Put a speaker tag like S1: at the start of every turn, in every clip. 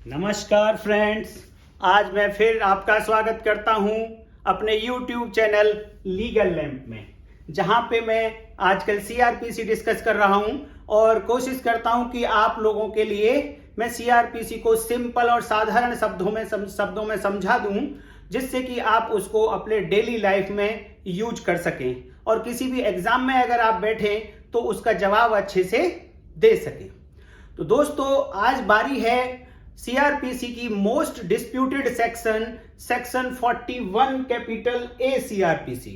S1: नमस्कार फ्रेंड्स, आज मैं फिर आपका स्वागत करता हूं अपने YouTube चैनल लीगल लैंप में, जहां पे मैं आजकल सीआरपीसी डिस्कस कर रहा हूं और कोशिश करता हूं कि आप लोगों के लिए मैं सीआरपीसी को सिंपल और साधारण शब्दों में समझा दूं, जिससे कि आप उसको अपने डेली लाइफ में यूज कर सकें और किसी भी एग्जाम में अगर आप बैठे तो उसका जवाब अच्छे से दे सकें। तो दोस्तों, आज बारी है सीआरपीसी की मोस्ट डिस्प्यूटेड सेक्शन 41 कैपिटल ए सीआरपीसी।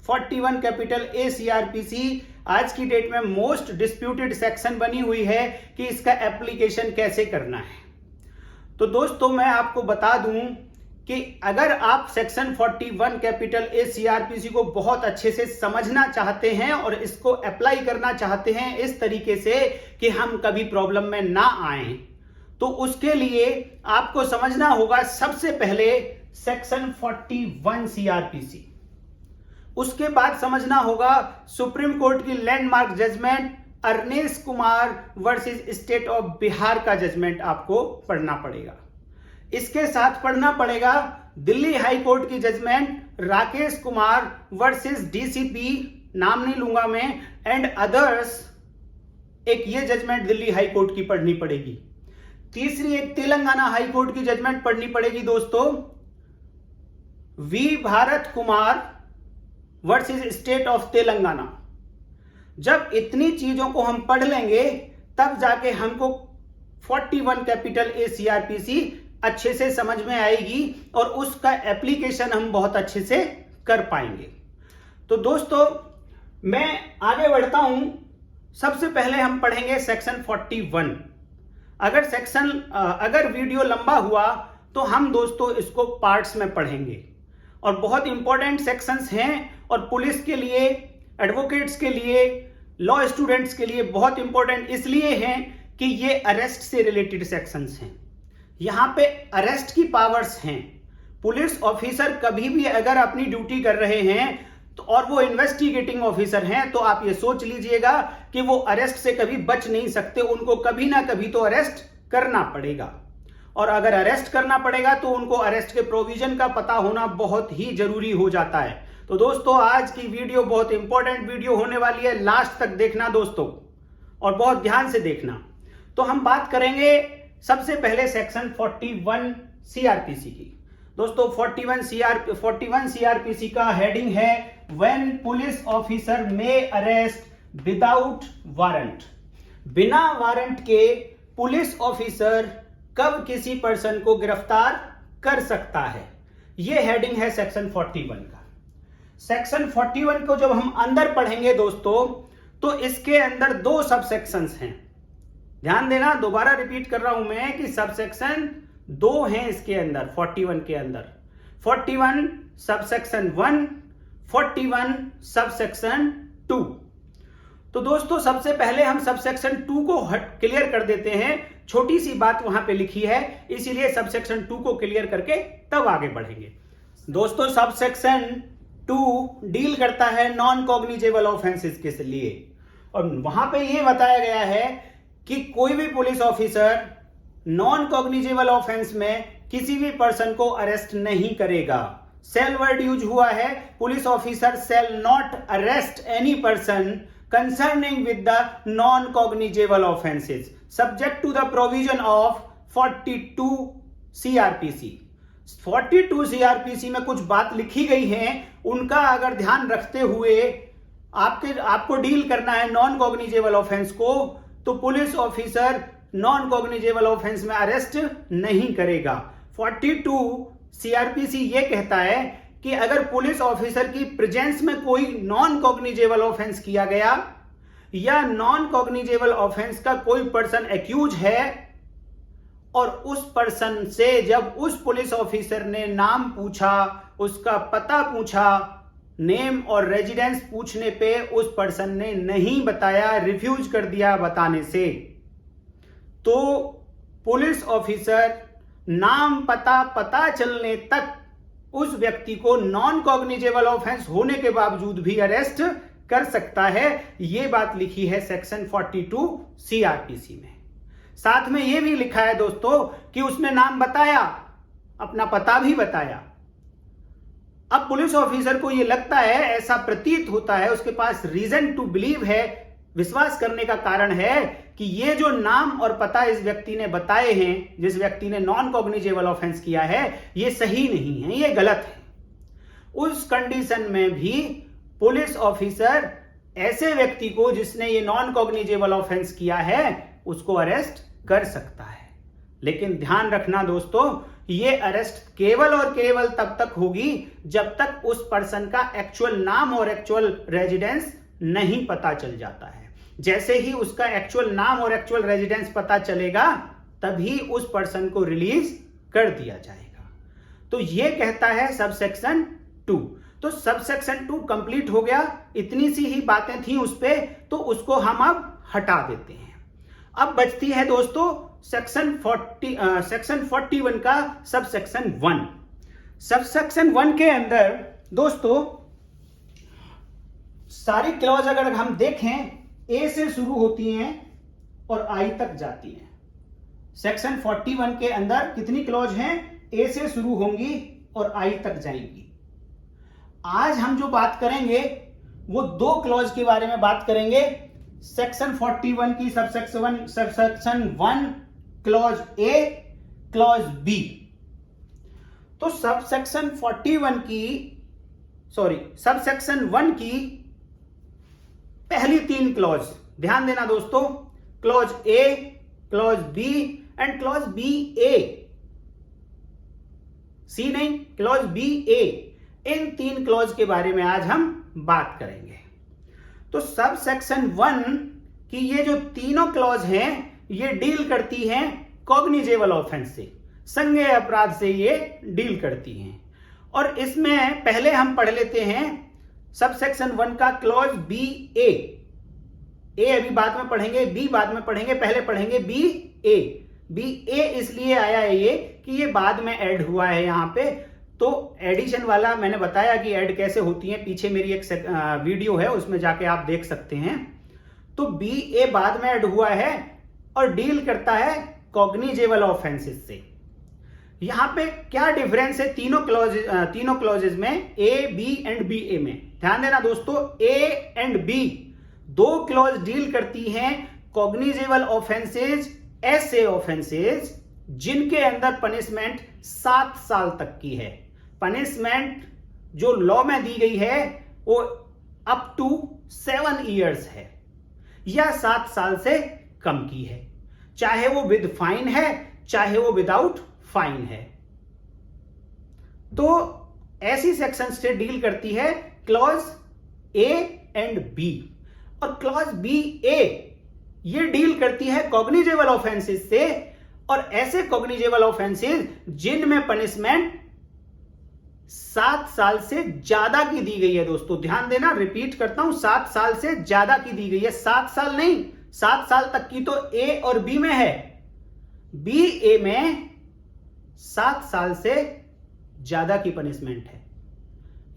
S1: 41 कैपिटल ए सीआरपीसी आज की डेट में मोस्ट डिस्प्यूटेड सेक्शन बनी हुई है कि इसका एप्लीकेशन कैसे करना है। तो दोस्तों, मैं आपको बता दूं कि अगर आप सेक्शन 41 कैपिटल ए सीआरपीसी को बहुत अच्छे से समझना चाहते हैं और इसको अप्लाई करना चाहते हैं इस तरीके से कि हम कभी प्रॉब्लम में ना आए, तो उसके लिए आपको समझना होगा सबसे पहले सेक्शन 41 सीआरपीसी। उसके बाद समझना होगा सुप्रीम कोर्ट की landmark judgement Arnesh Kumar versus state of Bihar का जजमेंट आपको पढ़ना पड़ेगा। इसके साथ पढ़ना पड़ेगा दिल्ली हाई कोर्ट की judgement Rakesh Kumar versus DCP, नाम नहीं लूंगा मैं, एंड अदर्स। एक ये जजमेंट दिल्ली हाई कोर्ट की पढ़नी पड़ेगी। तीसरी एक तेलंगाना हाई कोर्ट की जजमेंट पढ़नी पड़ेगी दोस्तों, V Bharat Kumar versus state of Telangana. जब इतनी चीजों को हम पढ़ लेंगे तब जाके हमको 41 कैपिटल ए सीआरपीसी अच्छे से समझ में आएगी और उसका एप्लीकेशन हम बहुत अच्छे से कर पाएंगे। तो दोस्तों, मैं आगे बढ़ता हूं। सबसे पहले हम पढ़ेंगे सेक्शन 41। अगर वीडियो लंबा हुआ तो हम दोस्तों इसको पार्ट्स में पढ़ेंगे और बहुत इंपॉर्टेंट सेक्शंस हैं और पुलिस के लिए, एडवोकेट्स के लिए, लॉ स्टूडेंट्स के लिए बहुत इंपॉर्टेंट इसलिए हैं कि ये अरेस्ट से रिलेटेड सेक्शंस हैं। यहां पे अरेस्ट की पावर्स हैं। पुलिस ऑफिसर कभी भी अगर अपनी ड्यूटी कर रहे हैं तो और वो इन्वेस्टिगेटिंग ऑफिसर हैं, तो आप ये सोच लीजिएगा कि वो अरेस्ट से कभी बच नहीं सकते। उनको कभी ना कभी तो अरेस्ट करना पड़ेगा और अगर अरेस्ट करना पड़ेगा तो उनको अरेस्ट के प्रोविजन का पता होना बहुत ही जरूरी हो जाता है। तो दोस्तों, आज की वीडियो बहुत इंपॉर्टेंट वीडियो होने वाली है, लास्ट तक देखना दोस्तों और बहुत ध्यान से देखना। तो हम बात करेंगे सबसे पहले सेक्शन 41 सीआरपीसी की। दोस्तों, 41 सीआरपीसी का हेडिंग है when police officer may arrest without warrant. बिना वारंट के पुलिस ऑफिसर कब किसी पर्सन को गिरफ्तार कर सकता है, यह हेडिंग है सेक्शन 41 का। सेक्शन 41 को जब हम अंदर पढ़ेंगे दोस्तों, तो इसके अंदर दो सब सेक्शंस हैं। ध्यान देना, दोबारा रिपीट कर रहा हूं मैं कि सब सेक्शन दो हैं इसके अंदर। 41 के अंदर 41 सबसेक्शन 1, 41 सबसेक्शन 2। तो दोस्तों, सबसे पहले हम सबसेक्शन 2 को क्लियर कर देते हैं। छोटी सी बात वहां पे लिखी है, इसीलिए सबसेक्शन 2 को क्लियर करके तब आगे बढ़ेंगे। दोस्तों, सबसेक्शन 2 डील करता है नॉन कॉग्निजेबल ऑफेंसेस के लिए और वहां पे यह बताया गया है कि कोई भी police officer non cognizable offence में किसी भी पर्सन को अरेस्ट नहीं करेगा। सेल वर्ड यूज हुआ है, police officer shall not arrest any person concerning with the non cognizable offences subject to the provision of 42 CrPC. 42 CrPC में कुछ बात लिखी गई है, उनका अगर ध्यान रखते हुए आपको डील करना है नॉन कॉग्निजेबल ऑफेंस को, तो police officer non cognizable offence में अरेस्ट नहीं करेगा। 42 सीआरपीसी यह कहता है कि अगर पुलिस ऑफिसर की प्रेजेंस में कोई नॉन कॉग्निजेबल ऑफेंस किया गया या नॉन कॉग्निजेबल ऑफेंस का कोई पर्सन एक्यूज है और उस पर्सन से जब उस पुलिस ऑफिसर ने नाम पूछा, उसका पता पूछा, नेम और रेजिडेंस पूछने पे उस पर्सन ने नहीं बताया, रिफ्यूज कर दिया बताने से, तो पुलिस ऑफिसर नाम पता चलने तक उस व्यक्ति को नॉन कॉग्निजेबल ऑफेंस होने के बावजूद भी अरेस्ट कर सकता है। यह बात लिखी है सेक्शन 42 सीआरपीसी में। साथ में यह भी लिखा है दोस्तों कि उसने नाम बताया, अपना पता भी बताया। अब पुलिस ऑफिसर को यह लगता है, ऐसा प्रतीत होता है, उसके पास रीजन टू बिलीव है, विश्वास करने का कारण है कि ये जो नाम और पता इस व्यक्ति ने बताए हैं, जिस व्यक्ति ने नॉन कॉग्निजेबल ऑफेंस किया है, ये सही नहीं है, ये गलत है। उस कंडीशन में भी पुलिस ऑफिसर ऐसे व्यक्ति को जिसने ये नॉन कॉग्निजेबल ऑफेंस किया है उसको अरेस्ट कर सकता है। लेकिन ध्यान रखना दोस्तों, ये अरेस्ट केवल और केवल तब तक होगी जब तक उस पर्सन का एक्चुअल नाम और एक्चुअल रेजिडेंस नहीं पता चल जाता है। जैसे ही उसका एक्चुअल नाम और एक्चुअल रेजिडेंस पता चलेगा तभी उस पर्सन को रिलीज कर दिया जाएगा। तो ये कहता है सबसेक्शन 2। तो सबसेक्शन 2 कंप्लीट हो गया। इतनी सी ही बातें थी उस पे, तो उसको हम अब हटा देते हैं। अब बचती है दोस्तों सेक्शन 41 का सबसेक्शन 1। सबसेक्शन 1 के अंदर दोस्तों सारी क्लॉज अगर हम देखें ए से शुरू होती हैं और आई तक जाती हैं। सेक्शन 41 के अंदर कितनी क्लॉज हैं? ए से शुरू होंगी और आई तक जाएंगी। आज हम जो बात करेंगे वो 2 क्लॉज के बारे में बात करेंगे। सेक्शन 41 की subsection 1 clause a, clause b. तो सबसेक्शन 1 की पहली 3 क्लॉज ध्यान देना दोस्तों, clause a, clause b and clause b a, c नहीं, क्लॉज बी ए, इन 3 क्लॉज के बारे में आज हम बात करेंगे। तो सब सेक्शन 1 की ये जो तीनों क्लॉज हैं ये डील करती हैं कॉग्निजेबल ऑफेंस से, संज्ञेय अपराध से ये डील करती हैं। और इसमें पहले हम पढ़ लेते हैं सब सेक्शन 1 का क्लॉज बी ए। ए अभी बाद में पढ़ेंगे, बी बाद में पढ़ेंगे, पहले पढ़ेंगे बी ए। बी ए इसलिए आया है ये कि ये बाद में ऐड हुआ है यहां पे, तो एडिशन वाला मैंने बताया कि ऐड कैसे होती है, पीछे मेरी एक वीडियो है उसमें जाके आप देख सकते हैं। तो बी ए बाद में ऐड हुआ है और डील करता है कॉग्निजेबल ऑफेंसेस से। यहां पे क्या डिफरेंस है तीनों क्लॉजेज में, A B and B A में? ध्यान देना दोस्तों, A and B 2 clause deal करती हैं कॉग्निजेबल ऑफेंसेज, ऐसे ऑफेंसेज जिनके अंदर पनिशमेंट 7 साल तक की है। पनिशमेंट जो लॉ में दी गई है वो अप टू 7 इयर्स है या 7 साल से कम की है, चाहे वो विद फाइन है चाहे वो विदाउट फाइन है। तो ऐसी सेक्शन से डील करती है क्लॉज ए एंड बी। और क्लॉज बी ए ये डील करती है कॉग्निजेबल ऑफेंसेस से, और ऐसे कॉग्निजेबल ऑफेंसेस जिनमें पनिशमेंट 7 साल से ज्यादा की दी गई है। दोस्तों ध्यान देना, रिपीट करता हूं, 7 साल से ज्यादा की दी गई है। 7 साल नहीं, 7 साल तक की तो ए और बी में है, बी ए में 7 साल से ज्यादा की पनिशमेंट है,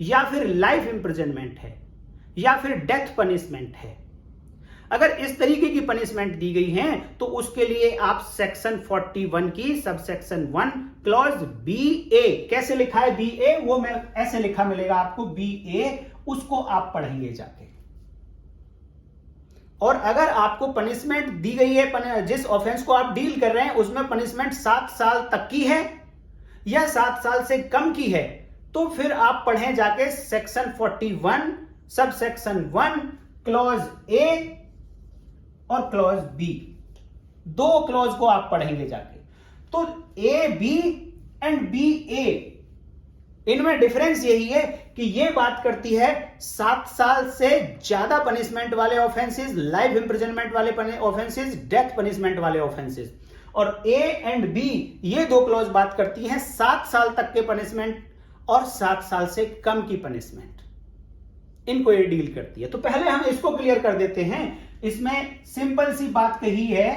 S1: या फिर लाइफ इंप्रिजनमेंट है, या फिर डेथ पनिशमेंट है। अगर इस तरीके की पनिशमेंट दी गई है तो उसके लिए आप सेक्शन 41 की सबसेक्शन 1 क्लॉज बी ए, कैसे लिखा है बी ए, वो मैं ऐसे लिखा मिलेगा आपको बी ए, उसको आप पढ़ेंगे जाके। और अगर आपको पनिशमेंट दी गई है, जिस ऑफेंस को आप डील कर रहे हैं उसमें पनिशमेंट 7 साल तक की है या 7 साल से कम की है, तो फिर आप पढ़ें जाके सेक्शन 41 सबसेक्शन 1 क्लॉज ए और क्लॉज बी, 2 क्लॉज को आप पढ़ेंगे जाके। तो ए बी एंड बी ए, इनमें डिफरेंस यही है कि ये बात करती है 7 साल से ज्यादा पनिशमेंट वाले ऑफेंसेस, लाइफ इंप्रिजनमेंट वाले ऑफेंसेस, डेथ पनिशमेंट वाले ऑफेंसेस। और ए एंड बी ये 2 क्लॉज बात करती हैं 7 साल तक के पनिशमेंट और 7 साल से कम की पनिशमेंट, इनको ये डील करती है। तो पहले हम इसको क्लियर कर देते हैं। इसमें सिंपल सी बात कही है,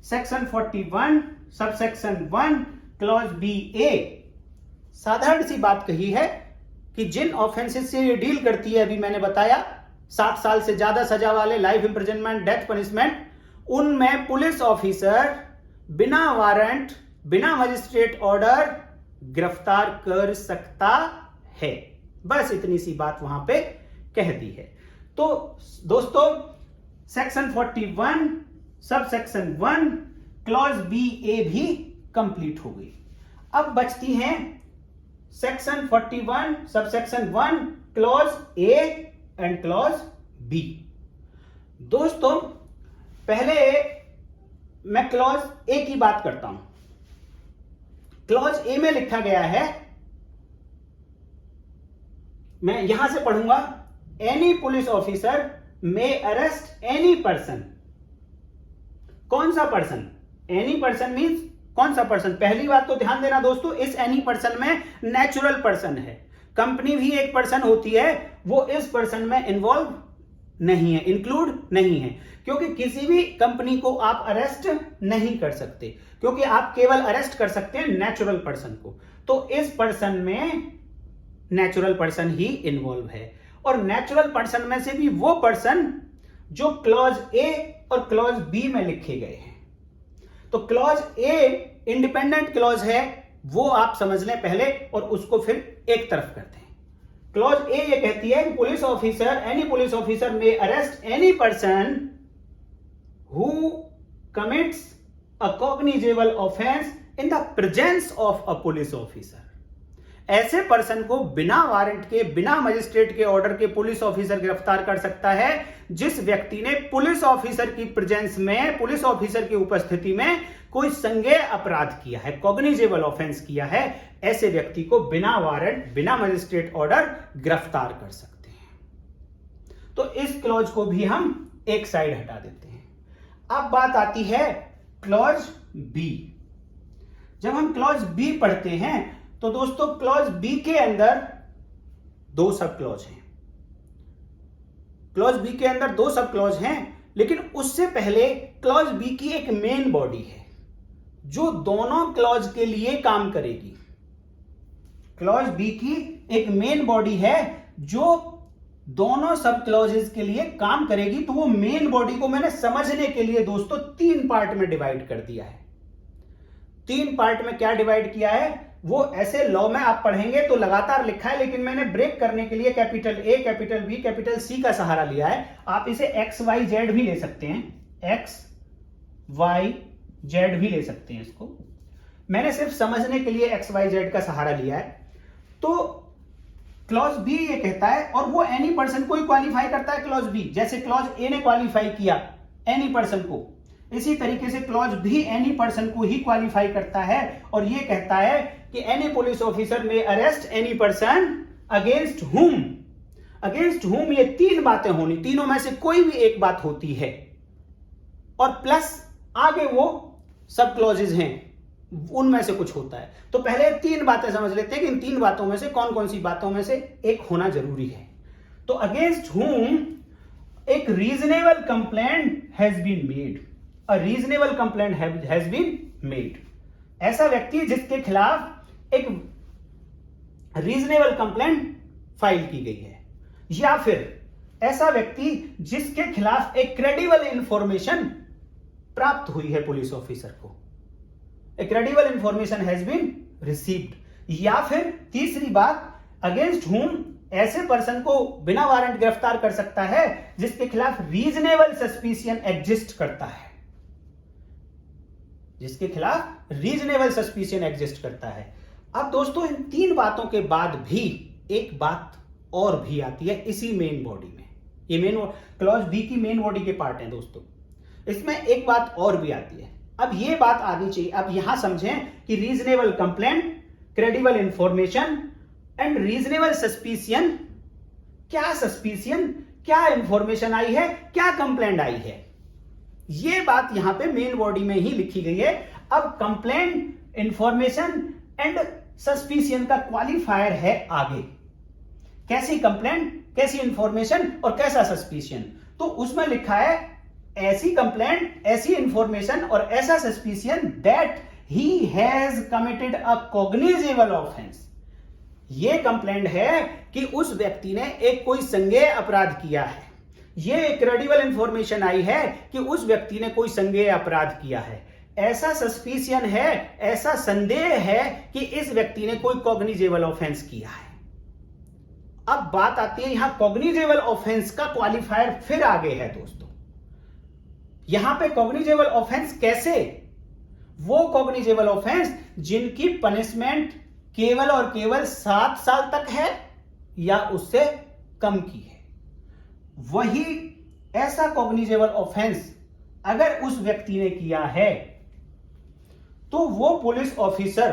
S1: सेक्शन 41 सबसेक्शन 1 क्लॉज बी ए, साधारण सी बात कही है कि जिन ऑफेंसेस से ये डील करती है, अभी मैंने बताया 7 साल से ज्यादा सजा वाले, लाइफ इंप्रिजनमेंट, डेथ पनिशमेंट, उनमें पुलिस ऑफिसर बिना वारंट, बिना मजिस्ट्रेट ऑर्डर गिरफ्तार कर सकता है। बस इतनी सी बात वहां पे कह दी है। तो दोस्तों section 41 sub section 1 clause b ए भी कंप्लीट हो गई। अब बचती हैं section 41 sub section 1 clause A and clause B. दोस्तों पहले मैं क्लॉज ए की बात करता हूं। क्लॉज ए में लिखा गया है, मैं यहां से पढ़ूंगा, एनी पुलिस ऑफिसर मे अरेस्ट एनी पर्सन। कौन सा पर्सन? एनी पर्सन मींस कौन सा पर्सन? पहली बात तो ध्यान देना दोस्तों, इस एनी पर्सन में नेचुरल पर्सन है। कंपनी भी एक पर्सन होती है, वो इस पर्सन में इन्वॉल्व नहीं है, इंक्लूड नहीं है, क्योंकि किसी भी कंपनी को आप अरेस्ट नहीं कर सकते, क्योंकि आप केवल अरेस्ट कर सकते हैं नेचुरल पर्सन को। तो इस पर्सन में नेचुरल पर्सन ही इन्वॉल्व है, और नेचुरल पर्सन में से भी वो पर्सन जो क्लॉज ए और क्लॉज बी में लिखे गए हैं। तो क्लॉज ए इंडिपेंडेंट क्लॉज है, वो आप समझ लें पहले, और उसको फिर एक तरफ करते हैं। क्लॉज ए ये कहती है कि police officer, any police officer may arrest any person who commits a cognizable offence in the presence of a police officer. ऐसे पर्सन को बिना वारंट के, बिना मजिस्ट्रेट के ऑर्डर के पुलिस ऑफिसर गिरफ्तार कर सकता है जिस व्यक्ति ने पुलिस ऑफिसर की प्रेजेंस में, पुलिस ऑफिसर की उपस्थिति में कोई संज्ञेय अपराध किया है, कॉग्निजेबल ऑफेंस किया है। ऐसे व्यक्ति को बिना वारंट, बिना मजिस्ट्रेट ऑर्डर गिरफ्तार कर सकते हैं। तो इस क्लॉज को भी हम एक साइड हटा देते हैं। अब बात आती है क्लॉज बी। जब हम क्लॉज बी पढ़ते हैं तो दोस्तों क्लॉज बी के अंदर दो सब क्लॉज हैं। क्लॉज बी के अंदर दो सब क्लॉज हैं, लेकिन उससे पहले क्लॉज बी की एक मेन बॉडी है जो दोनों क्लॉज के लिए काम करेगी। क्लॉज बी की एक मेन बॉडी है जो दोनों सब क्लॉजेस के लिए काम करेगी। तो वो मेन बॉडी को मैंने समझने के लिए दोस्तों तीन पार्ट में डिवाइड कर दिया है। तीन पार्ट में क्या डिवाइड किया है वो ऐसे लॉ में आप पढ़ेंगे तो लगातार लिखा है, लेकिन मैंने ब्रेक करने के लिए capital A, capital B, capital C का सहारा लिया है। आप इसे एक्स वाई जेड भी ले सकते हैं, एक्स वाई जेड भी ले सकते हैं। इसको मैंने सिर्फ समझने के लिए एक्स वाई जेड का सहारा लिया है। तो क्लॉज बी ये कहता है, और वो एनी पर्सन को ही क्वालिफाई करता है क्लॉज बी, जैसे क्लॉज ए ने क्वालिफाई किया एनी पर्सन को, इसी तरीके से क्लॉज भी एनी पर्सन को ही क्वालिफाई करता है। और ये कहता है कि एनी पुलिस ऑफिसर में अरेस्ट एनी पर्सन अगेंस्ट हुम। अगेंस्ट हुम ये तीन बातें होनी, तीनों में से कोई भी एक बात होती है, और प्लस आगे वो सब क्लॉजेज हैं उनमें से कुछ होता है। तो पहले तीन बातें समझ लेते हैं कि इन तीन बातों में से कौन कौन सी बातों में से एक होना जरूरी है। तो अगेंस्ट हुम एक reasonable complaint has been made, a reasonable complaint has been made. ऐसा व्यक्ति जिसके खिलाफ एक रीजनेबल कंप्लेंट फाइल की गई है, या फिर ऐसा व्यक्ति जिसके खिलाफ एक क्रेडिबल इंफॉर्मेशन प्राप्त हुई है पुलिस ऑफिसर को, a credible information has been received. या फिर तीसरी बात, अगेंस्ट हुम ऐसे पर्सन को बिना वारंट गिरफ्तार कर सकता है जिसके खिलाफ रीजनेबल सस्पिशियन एग्जिस्ट करता है, जिसके खिलाफ रीजनेबल सस्पिशियन एग्जिस्ट करता है। अब दोस्तों इन तीन बातों के बाद भी एक बात और भी आती है इसी मेन बॉडी में। ये मेन क्लॉज बी की मेन बॉडी के पार्ट हैं दोस्तों। इसमें एक बात और भी आती है। अब ये बात आनी चाहिए, अब यहां समझें कि reasonable complaint, credible information and reasonable suspicion. क्या सस्पिशियन, क्या इंफॉर्मेशन आई है, क्या कंप्लेंट आई है, ये बात यहां पे मेन बॉडी में ही लिखी गई है। अब कंप्लेंट, इंफॉर्मेशन एंड सस्पिशियन का क्वालिफायर है आगे। कैसी कंप्लेंट, कैसी इंफॉर्मेशन और कैसा सस्पिशियन। तो उसमें लिखा है ऐसी कंप्लेंट, ऐसी इंफॉर्मेशन और ऐसा suspicion that he has committed a cognizable offence. ये कंप्लेंट है कि उस व्यक्ति ने एक कोई संज्ञेय अपराध किया है, ये क्रेडिबल इंफॉर्मेशन आई है कि उस व्यक्ति ने कोई संज्ञेय अपराध किया है, ऐसा सस्पिशियन है, ऐसा संदेह है कि इस व्यक्ति ने कोई कॉग्निजेबल ऑफेंस किया है। अब बात आती है यहां कॉग्निजेबल ऑफेंस का क्वालिफायर फिर आगे है दोस्तों। यहां पे कॉग्निजेबल ऑफेंस कैसे? वो कॉग्निजेबल ऑफेंस जिनकी पनिशमेंट केवल और केवल 7 साल तक है या उससे कम की है। वही ऐसा कॉग्निजेबल ऑफेंस अगर उस व्यक्ति ने किया है तो वो पुलिस ऑफिसर,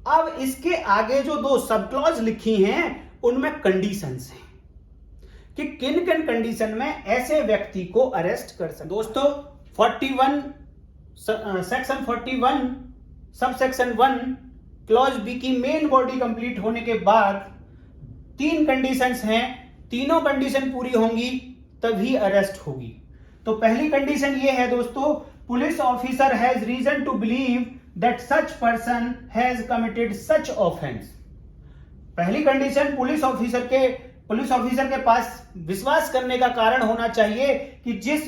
S1: अब इसके आगे जो 2 सब क्लॉज लिखी हैं उनमें कंडीशंस हैं कि किन किन कंडीशन में ऐसे व्यक्ति को अरेस्ट कर सकते। दोस्तों 41 section 41 sub section 1 clause B की मेन बॉडी कंप्लीट होने के बाद 3 कंडीशंस हैं, तीनों कंडीशन पूरी होंगी तभी अरेस्ट होगी। तो पहली कंडीशन ये है दोस्तों, police officer has reason to believe that such person has committed such offence. पहली कंडीशन, पुलिस ऑफिसर के पास विश्वास करने का कारण होना चाहिए कि जिस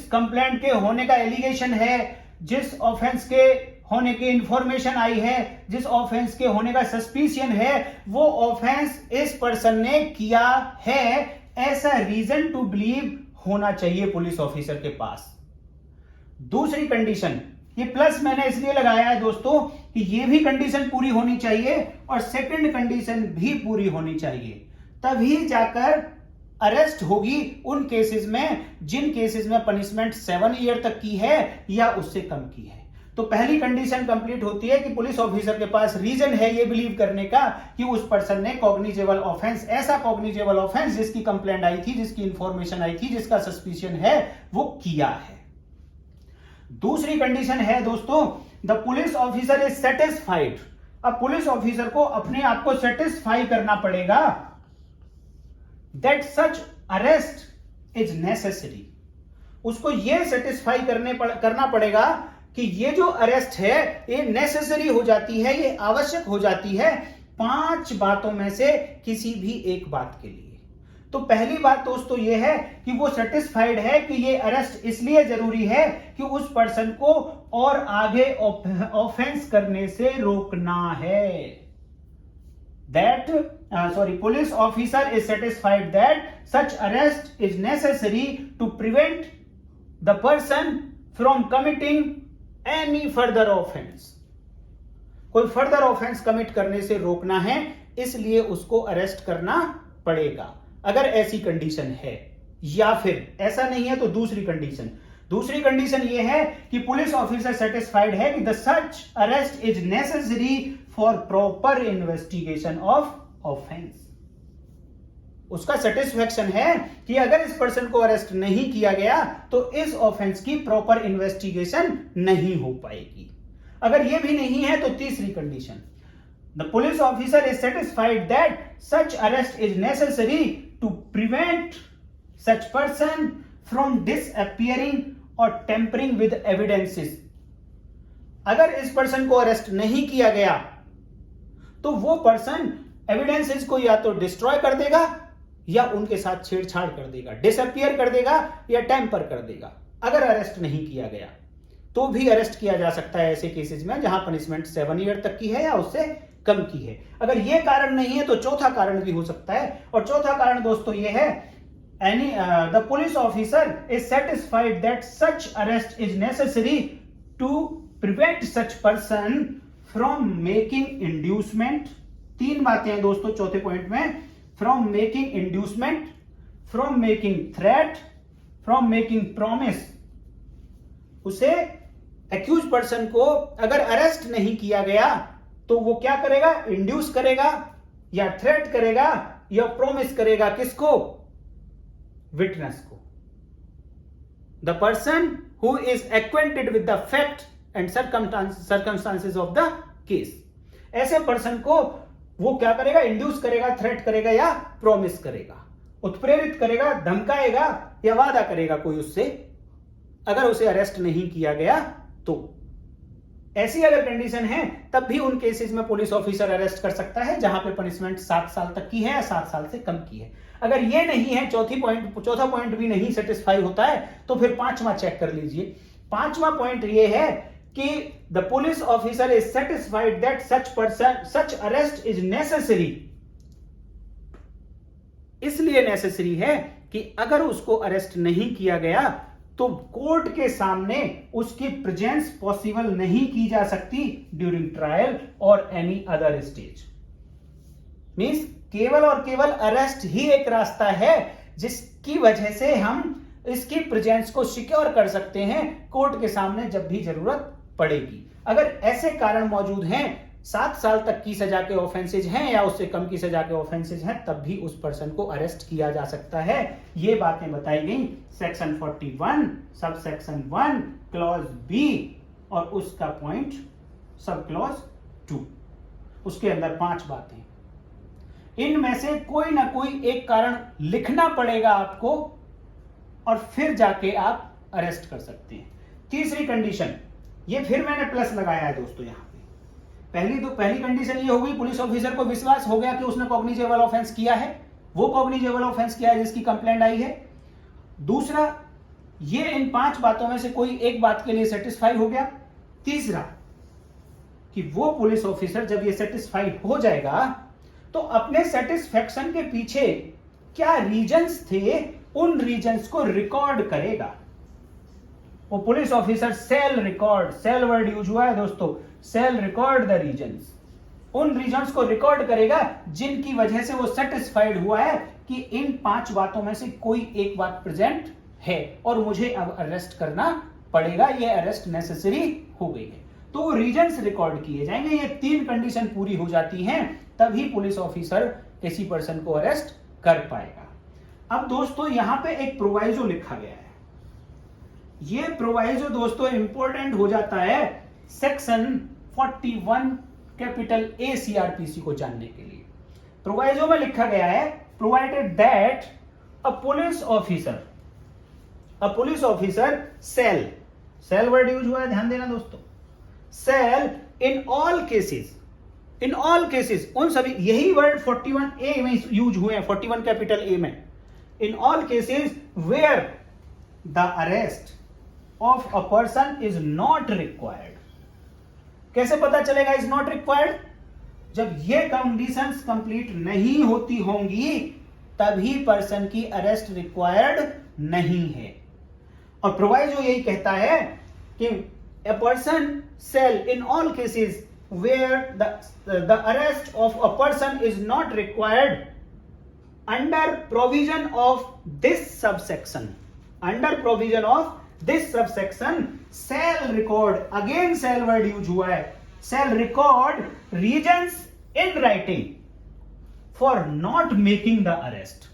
S1: कंप्लेंट के होने का एलिगेशन है, जिस ऑफेंस के होने की इंफॉर्मेशन आई है, जिस ऑफेंस के होने का सस्पिशियन है, वो ऑफेंस इस पर्सन ने किया है, ऐसा रीजन टू बिलीव होना चाहिए पुलिस ऑफिसर के पास। दूसरी कंडीशन, ये प्लस मैंने इसलिए लगाया है दोस्तों कि ये भी कंडीशन पूरी होनी चाहिए और सेकंड कंडीशन भी पूरी होनी चाहिए, तभी जाकर अरेस्ट होगी उन केसेस में जिन केसेस में पनिशमेंट 7 ईयर तक की है या उससे कम की है। तो पहली कंडीशन कंप्लीट होती है कि पुलिस ऑफिसर के पास रीजन है ये बिलीव करने का कि उस पर्सन ने कॉग्निजेबल ऑफेंस, ऐसा कॉग्निजेबल ऑफेंस जिसकी कंप्लेंट आई थी, जिसकी इंफॉर्मेशन आई थी, जिसका सस्पिशियन है, वो किया है। दूसरी कंडीशन है दोस्तों, the police officer is satisfied. अब पुलिस ऑफिसर को अपने आप को सेटिस्फाई करना पड़ेगा that such arrest is necessary. उसको यह सेटिस्फाई करना पड़ेगा कि ये जो अरेस्ट है ये नेसेसरी हो जाती है, ये आवश्यक हो जाती है 5 बातों में से किसी भी एक बात के लिए। तो पहली बात दोस्तों ये है कि वो सेटिस्फाइड है कि ये अरेस्ट इसलिए जरूरी है कि उस पर्सन को और आगे ऑफेंस करने से रोकना है। Police officer is satisfied that such arrest is necessary to prevent the person from committing any further offence. कोई फर्दर ऑफेंस कमिट करने से रोकना है, इसलिए उसको अरेस्ट करना पड़ेगा अगर ऐसी कंडीशन है। या फिर ऐसा नहीं है तो दूसरी कंडीशन ये है कि पुलिस ऑफिसर सेटिस्फाइड है कि the such arrest is necessary for proper investigation of offence. उसका सेटिस्फैक्शन है कि अगर इस पर्सन को अरेस्ट नहीं किया गया तो इस ऑफेंस की प्रॉपर इन्वेस्टिगेशन नहीं हो पाएगी। अगर यह भी नहीं है तो तीसरी condition, the police officer is satisfied that such arrest is necessary to prevent such person from disappearing और टेम्परिंग विद एविडेंसेस। अगर इस पर्सन को अरेस्ट नहीं किया गया तो वो पर्सन एविडेंसेस को या तो डिस्ट्रॉय कर देगा या उनके साथ छेड़छाड़ कर देगा, डिसअपियर कर देगा या टेम्पर कर देगा। अगर अरेस्ट नहीं किया गया तो भी अरेस्ट किया जा सकता है ऐसे केसेस में जहां पनिशमेंट 7 ईयर तक की है या उससे कम की है। अगर यह कारण नहीं है तो चौथा कारण भी हो सकता है, और चौथा कारण दोस्तों यह है, the police officer is satisfied that such arrest is necessary to prevent such person from making inducement. 3 बातें हैं दोस्तों चौथे पॉइंट में, from making inducement, from making threat, from making promise. उसे एक्यूज पर्सन को अगर अरेस्ट नहीं किया गया तो वो क्या करेगा, इंड्यूस करेगा या थ्रेट करेगा या प्रॉमिस करेगा, किसको, विटनेस को। The person who is acquainted with the fact and circumstances of the case. ऐसे पर्सन को वो क्या करेगा, इंड्यूस करेगा, थ्रेट करेगा या प्रॉमिस करेगा, उत्प्रेरित करेगा, धमकाएगा या वादा करेगा कोई उससे, अगर उसे अरेस्ट नहीं किया गया तो। ऐसी अगर कंडीशन है तब भी उन केसेस में पुलिस ऑफिसर अरेस्ट कर सकता है जहां पे पनिशमेंट 7 साल तक की है या 7 साल से कम की है। अगर ये नहीं है, चौथा पॉइंट भी नहीं सेटिस्फाई होता है, तो फिर पांचवा चेक कर लीजिए। पांचवा पॉइंट ये है कि the police officer is satisfied that such arrest is necessary. इसलिए नेसेसरी है कि अगर उसको अरेस्ट नहीं किया गया तो कोर्ट के सामने उसकी प्रेजेंस पॉसिबल नहीं की जा सकती ड्यूरिंग ट्रायल और एनी अदर स्टेज। मींस केवल और केवल अरेस्ट ही एक रास्ता है जिसकी वजह से हम इसकी प्रेजेंस को सिक्योर कर सकते हैं कोर्ट के सामने जब भी जरूरत पड़ेगी। अगर ऐसे कारण मौजूद हैं, 7 साल तक की सजा के ऑफेंसेज हैं या उससे कम की सजा के ऑफेंसेज हैं, तब भी उस पर्सन को अरेस्ट किया जा सकता है। ये बातें बताई गई section 41 sub section 1 clause B और उसका पॉइंट सब क्लॉज 2। उसके अंदर 5 बातें। इनमें से कोई ना कोई एक कारण लिखना पड़ेगा आपको और फिर जाके आप अरेस्ट कर सकते हैं। तीसरी कंडीशन, ये फिर मैंने प्लस लगाया है दोस्तों यहां पे। पहली कंडीशन ये हो गई, पुलिस ऑफिसर को विश्वास हो गया कि उसने कॉग्निजेबल ऑफेंस किया है, वो कॉग्निजेबल ऑफेंस किया है जिसकी कंप्लेंट आई है। दूसरा, ये इन 5 बातों में से कोई एक बात के लिए सेटिस्फाई हो गया। तीसरा, कि वो पुलिस ऑफिसर जब ये सेटिस्फाई हो जाएगा तो अपने सेटिस्फैक्शन के पीछे क्या रीजंस थे, उन रीजंस को रिकॉर्ड करेगा। वो police officer shall record, shall word use हुआ है दोस्तों, सेल रिकॉर्ड द रीजंस, उन रीजंस को रिकॉर्ड करेगा जिनकी वजह से वो सेटिस्फाइड हुआ है कि इन 5 बातों में से कोई एक बात प्रेजेंट है और मुझे अब अरेस्ट करना पड़ेगा, ये अरेस्ट नेसेसरी हो गई है। तो वो रीजंस रिकॉर्ड किए जाएंगे। ये 3 कंडीशन पूरी हो जाती हैं, तभी पुलिस ऑफिसर किसी पर्सन को अरेस्ट कर पाएगा। अब दोस्तों यहां पे एक प्रोवाइजो लिखा गया है। ये प्रोवाइजो दोस्तों इंपॉर्टेंट हो जाता है सेक्शन 41 कैपिटल ए सीआरपीसी को जानने के लिए। प्रोवाइजो में लिखा गया है, provided that a police officer shall word use हुआ है, ध्यान देना दोस्तों, सेल इन ऑल केसेस, उन सभी, यही वर्ड 41 ए में यूज हुए हैं, 41 कैपिटल ए में, in all cases where the arrest of a person is not required. कैसे पता चलेगा इज नॉट रिक्वायर्ड? जब ये कंडीशंस कंप्लीट नहीं होती होंगी तभी पर्सन की अरेस्ट रिक्वायर्ड नहीं है। और प्रोवाइजो यही कहता है कि a person shall in all cases where the arrest of a person is not required under provision of this subsection shall record, again shall word use हुआ है, shall record reasons in writing for not making the arrest।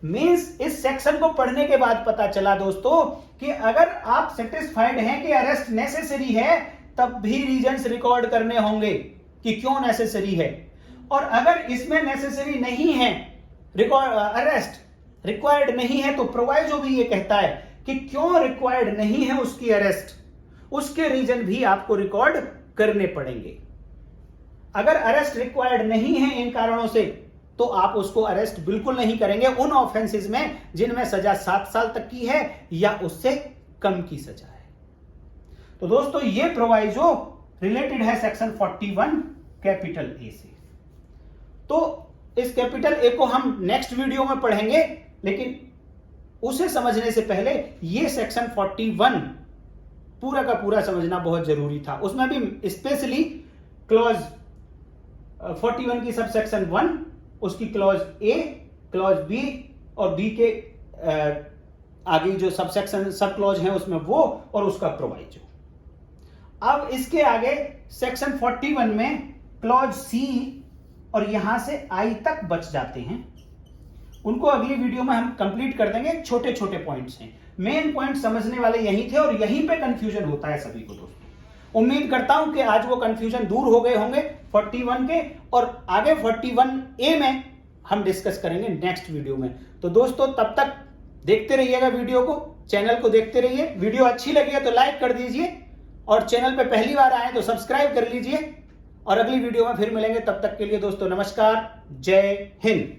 S1: Means इस section को पढ़ने के बाद पता चला दोस्तों कि अगर आप सेटिस्फाइड हैं कि अरेस्ट नेसेसरी है तब भी रीजंस रिकॉर्ड करने होंगे कि क्यों नेसेसरी है। और अगर इसमें नेसेसरी नहीं है, अरेस्ट रिक्वायर्ड नहीं है, तो प्रोवाइजो भी ये कहता है कि क्यों रिक्वायर्ड नहीं है उसकी अरेस्ट, उसके रीजन भी आपको रिकॉर्ड करने पड़ेंगे। अगर अरेस्ट रिक्वायर्ड नहीं है इन कारणों से तो आप उसको अरेस्ट बिल्कुल नहीं करेंगे उन ऑफेंसेस में जिनमें सजा 7 साल तक की है या उससे कम की सजा है। तो दोस्तों ये प्रोवाइजो रिलेटेड है सेक्शन 41 कैपिटल ए से। तो इस कैपिटल ए को हम नेक्स्ट वीडियो में पढ़ेंगे, लेकिन उसे समझने से पहले ये सेक्शन 41 पूरा का पूरा समझना बहुत जरूरी था। उसमें भी स्पेशली क्लॉज 41 की सब सेक्शन 1, उसकी क्लॉज ए, क्लॉज बी और बी के आगे जो सबसेक्शन सब क्लॉज हैं उसमें वो, और उसका प्रोवाइजो। अब इसके आगे सेक्शन 41 में क्लॉज सी और यहां से आई तक बच जाते हैं, उनको अगली वीडियो में हम कंप्लीट कर देंगे। छोटे छोटे पॉइंट्स हैं, मेन पॉइंट समझने वाले यही थे और यहीं पे कंफ्यूजन होता है सभी को दोस्तों। उम्मीद करता हूं कि आज वो कंफ्यूजन दूर हो गए होंगे 41 के, और आगे 41A में हम डिस्कस करेंगे नेक्स्ट वीडियो में। तो दोस्तों तब तक देखते रहिएगा वीडियो को, चैनल को देखते रहिए। वीडियो अच्छी लगी है तो लाइक कर दीजिए और चैनल पे पहली बार आए तो सब्सक्राइब कर लीजिए और अगली वीडियो में फिर मिलेंगे। तब तक के लिए दोस्तों नमस्कार, जय हिंद।